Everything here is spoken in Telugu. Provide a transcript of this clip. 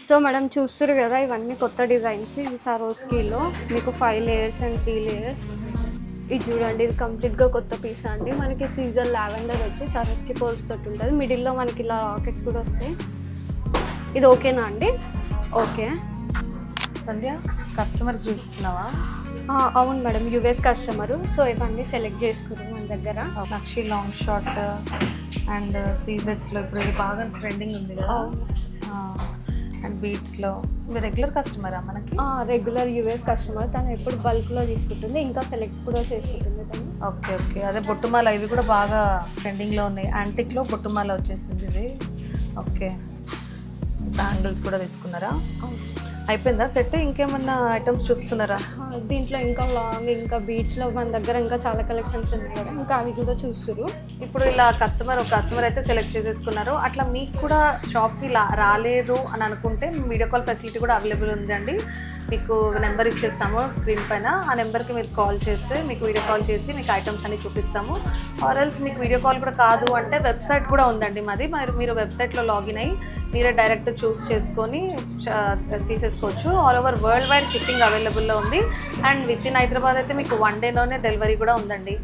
సో మేడం చూస్తారు కదా, ఇవన్నీ కొత్త డిజైన్స్. ఇది సరోస్కీలో మీకు 5 లేయర్స్ అండ్ 3 లేయర్స్. ఇది చూడండి, ఇది కంప్లీట్గా కొత్త పీస్ అండి. మనకి సీజర్ లావెండర్ వచ్చి సరోస్కీ పోల్స్ తోటి ఉంటుంది. మిడిల్లో మనకి ఇలా రాకెట్స్ కూడా వస్తాయి. ఇది ఓకేనా అండి? ఓకే సంధ్య, కస్టమర్ చూస్తున్నావా? అవును మేడం, యూఎస్ కస్టమరు. సో ఇవన్నీ సెలెక్ట్ చేసుకున్నాం మన దగ్గర. నక్షి లాంగ్ షార్ట్ అండ్ సీజెట్స్లో ఇప్పుడు ఇది బాగా ట్రెండింగ్ ఉంది కదా. అండ్ బీట్స్లో మీరు రెగ్యులర్ కస్టమరా మనకి? Regular US customer. తను ఎప్పుడు బల్క్లో తీసుకుంటుంది, ఇంకా సెలెక్ట్ కూడా చేసుకుంటుంది తను. Okay okay. అదే బొట్టుమాల, ఇవి కూడా బాగా ట్రెండింగ్లో ఉన్నాయి. యాంటిక్లో బొట్టుమాల వచ్చేసింది ఇది. ఓకే, బ్యాంగిల్స్ కూడా తీసుకున్నారా? అయిపోయిందా సెట్? ఇంకేమన్నా ఐటమ్స్ చూస్తున్నారా? దీంట్లో ఇంకా లాంగ్, ఇంకా బీట్స్లో మన దగ్గర ఇంకా చాలా కలెక్షన్స్ ఉన్నాయి కదా, ఇంకా అవి కూడా చూస్తారు. ఇప్పుడు ఇలా ఒక కస్టమర్ అయితే సెలెక్ట్ చేసేసుకున్నారు. అట్లా మీకు కూడా షాప్కి రాలేదు అని అనుకుంటే వీడియో కాల్ ఫెసిలిటీ కూడా అవైలబుల్ ఉందండి. మీకు నెంబర్ ఇచ్చేస్తాము స్క్రీన్ పైన. ఆ నెంబర్కి మీరు కాల్ చేస్తే మీకు వీడియో కాల్ చేసి మీకు ఐటమ్స్ అన్ని చూపిస్తాము. ఆర్ఎల్స్ మీకు వీడియో కాల్ కూడా కాదు అంటే వెబ్సైట్ కూడా ఉందండి మాది. మీరు వెబ్సైట్లో లాగిన్ అయ్యి మీరే డైరెక్ట్ చూస్ చేసుకొని తీసేసుకోవచ్చు. All over world wide shipping అవైలబుల్లో ఉంది. అండ్ విత్ ఇన్ హైదరాబాద్ అయితే మీకు 1 డేలోనే డెలివరీ కూడా ఉందండి.